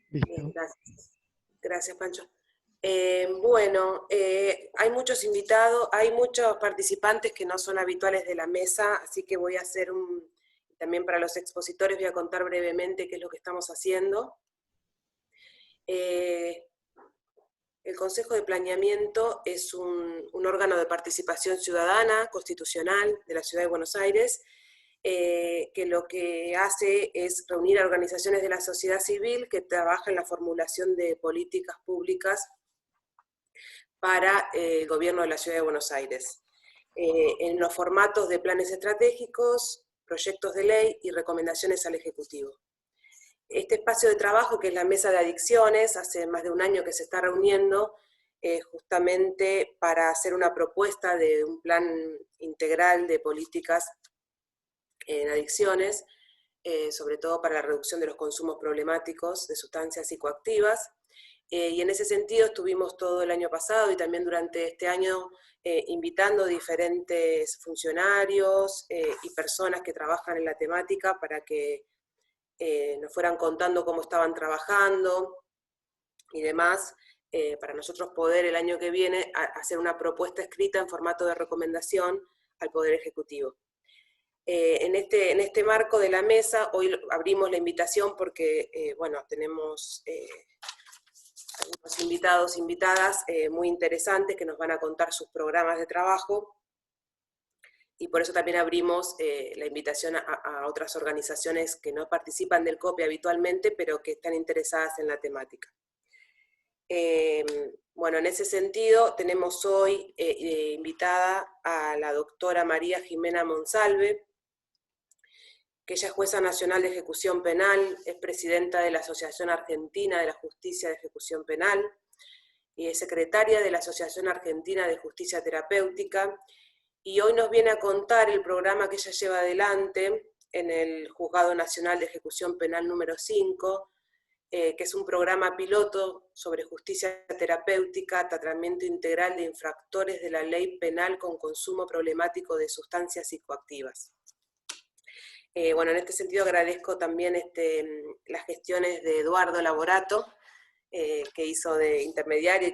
Listo. Gracias. Gracias, Pancho. Bueno, hay muchos invitados, hay muchos participantes que no son habituales de la mesa, así que voy a hacer también para los expositores voy a contar brevemente qué es lo que estamos haciendo. El Consejo de Planeamiento es un órgano de participación ciudadana constitucional de la Ciudad de Buenos Aires, que lo que hace es reunir a organizaciones de la sociedad civil que trabajan en la formulación de políticas públicas para el gobierno de la Ciudad de Buenos Aires, en los formatos de planes estratégicos, proyectos de ley y recomendaciones al Ejecutivo. Este espacio de trabajo, que es la Mesa de Adicciones, hace más de un año que se está reuniendo justamente para hacer una propuesta de un plan integral de políticas en adicciones, sobre todo para la reducción de los consumos problemáticos de sustancias psicoactivas. Y en ese sentido estuvimos todo el año pasado y también durante este año invitando diferentes funcionarios y personas que trabajan en la temática para que nos fueran contando cómo estaban trabajando y demás, para nosotros poder el año que viene hacer una propuesta escrita en formato de recomendación al Poder Ejecutivo. En este marco de la mesa, hoy abrimos la invitación porque, bueno, tenemos algunos invitados, invitadas muy interesantes que nos van a contar sus programas de trabajo, y por eso también abrimos la invitación a otras organizaciones que no participan del COPE habitualmente, pero que están interesadas en la temática. Bueno, en ese sentido tenemos hoy invitada a la doctora María Jimena Monsalve, que ella es jueza nacional de ejecución penal, es presidenta de la Asociación Argentina de la Justicia de Ejecución Penal, y es secretaria de la Asociación Argentina de Justicia Terapéutica, y hoy nos viene a contar el programa que ella lleva adelante en el Juzgado Nacional de Ejecución Penal número 5, que es un programa piloto sobre justicia terapéutica, tratamiento integral de infractores de la ley penal con consumo problemático de sustancias psicoactivas. Bueno, en este sentido agradezco también las gestiones de Eduardo Laborato, que hizo de intermediario y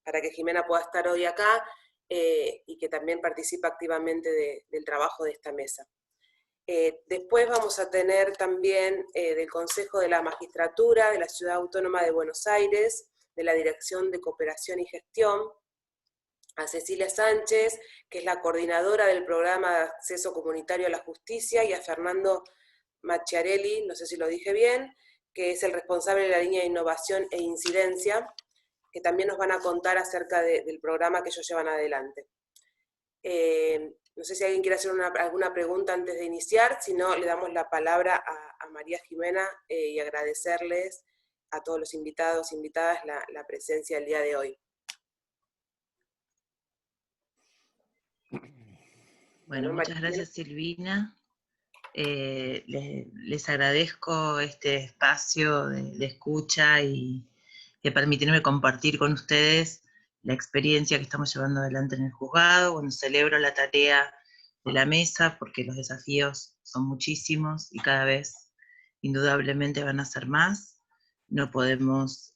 para que Jimena pueda estar hoy acá, y que también participa activamente del trabajo de esta mesa. Después vamos a tener también del Consejo de la Magistratura de la Ciudad Autónoma de Buenos Aires, de la Dirección de Cooperación y Gestión, a Cecilia Sánchez, que es la coordinadora del Programa de Acceso Comunitario a la Justicia, y a Fernando Macchiarelli, no sé si lo dije bien, que es el responsable de la línea de innovación e incidencia, que también nos van a contar acerca del programa que ellos llevan adelante. No sé si alguien quiere hacer alguna pregunta antes de iniciar, si no, le damos la palabra a María Jimena y agradecerles a todos los invitados e invitadas la presencia el día de hoy. Bueno, muchas gracias, Silvina. Les agradezco este espacio de escucha y de permitirme compartir con ustedes la experiencia que estamos llevando adelante en el juzgado. Bueno, celebro la tarea de la mesa porque los desafíos son muchísimos y cada vez indudablemente van a ser más. No podemos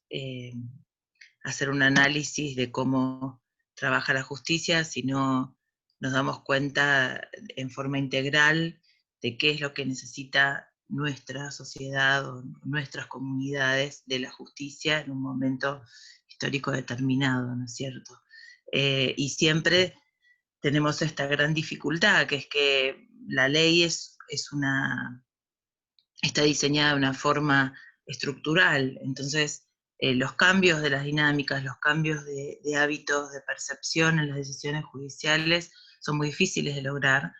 hacer un análisis de cómo trabaja la justicia si no nos damos cuenta en forma integral de qué es lo que necesita nuestra sociedad o nuestras comunidades de la justicia en un momento histórico determinado, ¿no es cierto? Y siempre tenemos esta gran dificultad, que es que la ley está diseñada de una forma estructural, entonces los cambios de las dinámicas, los cambios de hábitos, de percepción en las decisiones judiciales son muy difíciles de lograr,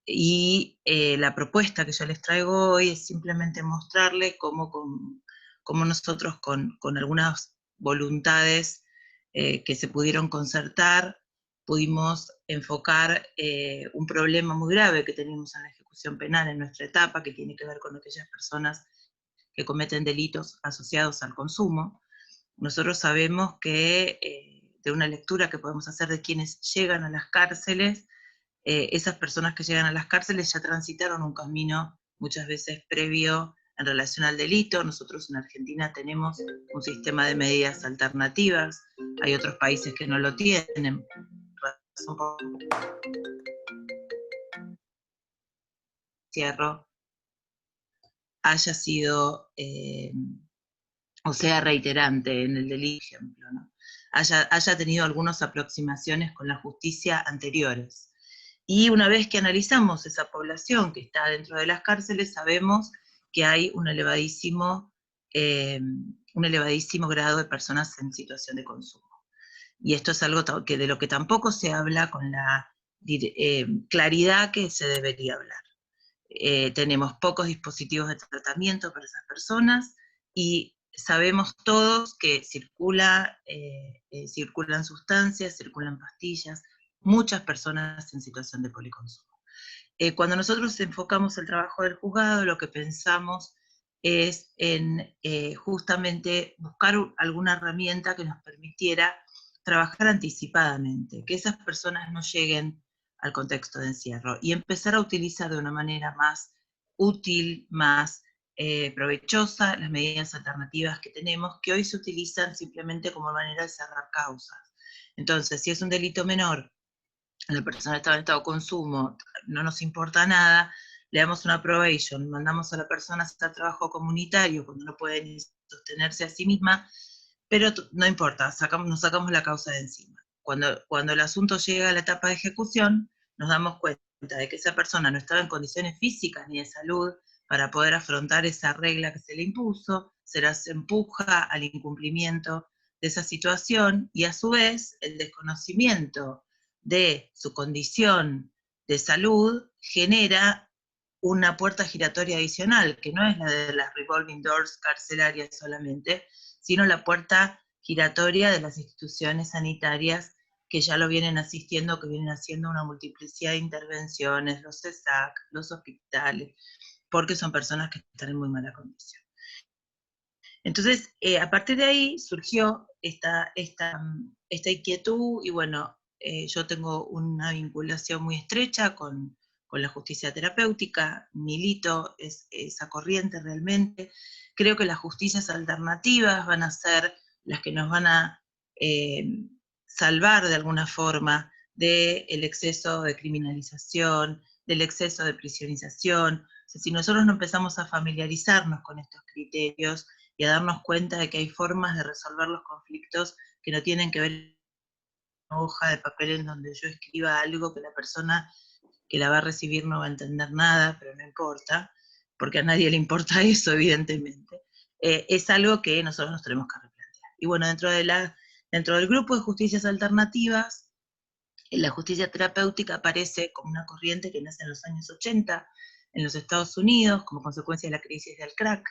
y la propuesta que yo les traigo hoy es simplemente mostrarles cómo nosotros con algunas voluntades que se pudieron concertar, pudimos enfocar un problema muy grave que tenemos en la ejecución penal en nuestra etapa, que tiene que ver con aquellas personas que cometen delitos asociados al consumo. Nosotros sabemos que de una lectura que podemos hacer de quienes llegan a las cárceles, esas personas que llegan a las cárceles ya transitaron un camino muchas veces previo en relación al delito. Nosotros en Argentina tenemos un sistema de medidas alternativas, hay otros países que no lo tienen. Cierro haya sido, o sea, reiterante en el delito, por ejemplo, ¿no? haya tenido algunas aproximaciones con la justicia anteriores. Y una vez que analizamos esa población que está dentro de las cárceles, sabemos que hay un elevadísimo grado de personas en situación de consumo. Y esto es algo de lo que tampoco se habla con la claridad que se debería hablar. Tenemos pocos dispositivos de tratamiento para esas personas y sabemos todos que circulan sustancias, circulan pastillas, muchas personas en situación de policonsumo. Cuando nosotros enfocamos el trabajo del juzgado, lo que pensamos es en justamente buscar alguna herramienta que nos permitiera trabajar anticipadamente, que esas personas no lleguen al contexto de encierro, y empezar a utilizar de una manera más útil, más provechosa, las medidas alternativas que tenemos, que hoy se utilizan simplemente como manera de cerrar causas. Entonces, si es un delito menor, la persona está en estado de consumo, no nos importa nada, le damos una probation, mandamos a la persona a hacer trabajo comunitario cuando no puede ni sostenerse a sí misma, pero no importa, nos sacamos la causa de encima. Cuando el asunto llega a la etapa de ejecución, nos damos cuenta de que esa persona no estaba en condiciones físicas ni de salud para poder afrontar esa regla que se le impuso, se las empuja al incumplimiento de esa situación, y a su vez el desconocimiento de su condición de salud genera una puerta giratoria adicional, que no es la de las revolving doors carcelarias solamente, sino la puerta giratoria de las instituciones sanitarias que ya lo vienen asistiendo, que vienen haciendo una multiplicidad de intervenciones, los CESAC, los hospitales, porque son personas que están en muy mala condición. Entonces, a partir de ahí surgió esta inquietud, y bueno, yo tengo una vinculación muy estrecha con la justicia terapéutica, milito esa corriente realmente. Creo que las justicias alternativas van a ser las que nos van a salvar de alguna forma del exceso de criminalización, del exceso de prisionización. O sea, si nosotros no empezamos a familiarizarnos con estos criterios y a darnos cuenta de que hay formas de resolver los conflictos que no tienen que ver con una hoja de papel en donde yo escriba algo que la persona que la va a recibir no va a entender nada, pero no importa, porque a nadie le importa eso, evidentemente. Es algo que nosotros nos tenemos que replantear. Y bueno, dentro del grupo de justicias alternativas, la justicia terapéutica aparece como una corriente que nace en los años 80 en los Estados Unidos como consecuencia de la crisis del crack,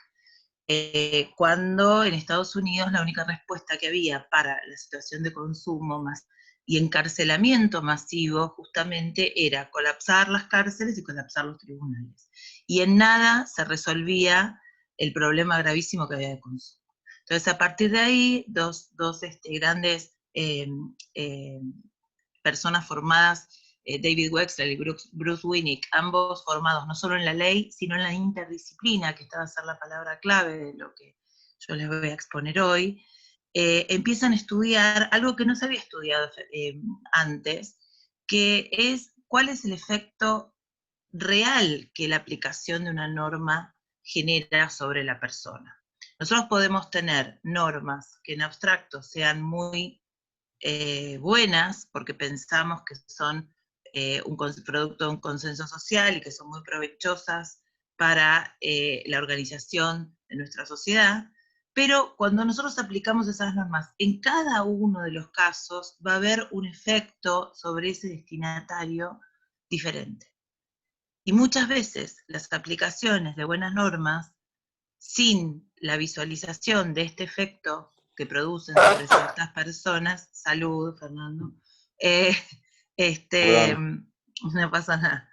cuando en Estados Unidos la única respuesta que había para la situación de consumo y encarcelamiento masivo justamente era colapsar las cárceles y colapsar los tribunales. Y en nada se resolvía el problema gravísimo que había de consumo. Entonces, a partir de ahí, dos grandes personas formadas, David Wexler y Bruce Winnick, ambos formados no solo en la ley, sino en la interdisciplina, que esta va a ser la palabra clave de lo que yo les voy a exponer hoy, empiezan a estudiar algo que no se había estudiado antes, que es cuál es el efecto real que la aplicación de una norma genera sobre la persona. Nosotros podemos tener normas que en abstracto sean muy buenas, porque pensamos que son un producto de un consenso social y que son muy provechosas para la organización de nuestra sociedad, pero cuando nosotros aplicamos esas normas, en cada uno de los casos va a haber un efecto sobre ese destinatario diferente. Y muchas veces las aplicaciones de buenas normas, sin la visualización de este efecto que producen sobre ciertas personas, salud, Fernando, no pasa nada,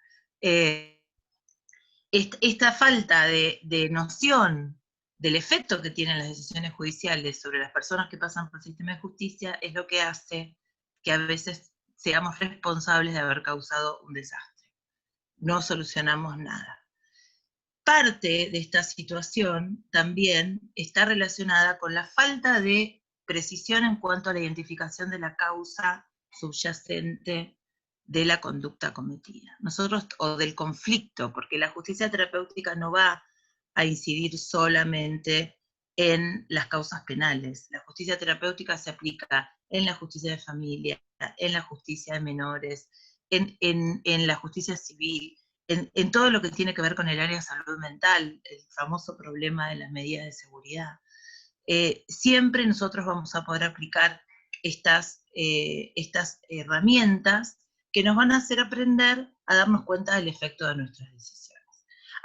esta falta de noción del efecto que tienen las decisiones judiciales sobre las personas que pasan por el sistema de justicia es lo que hace que a veces seamos responsables de haber causado un desastre. No solucionamos nada. parte de esta situación también está relacionada con la falta de precisión en cuanto a la identificación de la causa subyacente de la conducta cometida. Nosotros, o del conflicto, porque la justicia terapéutica no va a incidir solamente en las causas penales. La justicia terapéutica se aplica en la justicia de familia, en la justicia de menores, en la justicia civil, en todo lo que tiene que ver con el área de salud mental, el famoso problema de las medidas de seguridad. Siempre nosotros vamos a poder aplicar estas herramientas que nos van a hacer aprender a darnos cuenta del efecto de nuestras decisiones.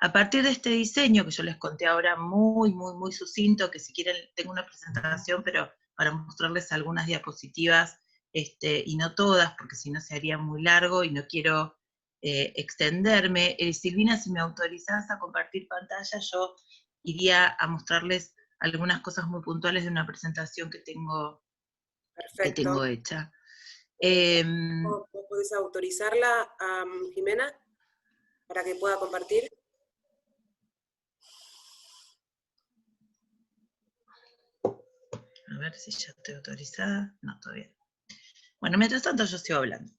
A partir de este diseño, que yo les conté ahora muy, muy, muy sucinto, que si quieren tengo una presentación, pero para mostrarles algunas diapositivas, y no todas, porque si no se haría muy largo y no quiero extenderme. Silvina, si me autorizás a compartir pantalla, yo iría a mostrarles algunas cosas muy puntuales de una presentación que tengo hecha. ¿Vos podés autorizarla a Jimena para que pueda compartir? A ver si ya estoy autorizada. No, todavía. Bueno, mientras tanto yo sigo hablando.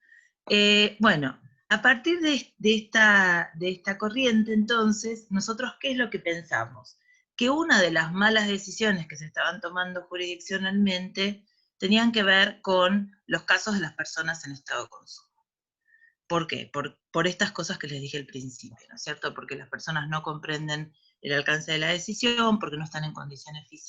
Bueno, a partir de esta corriente, entonces, nosotros, ¿qué es lo que pensamos? Que una de las malas decisiones que se estaban tomando jurisdiccionalmente tenían que ver con los casos de las personas en estado de consumo. ¿Por qué? Por estas cosas que les dije al principio, ¿no es cierto? Porque las personas no comprenden el alcance de la decisión, porque no están en condiciones físicas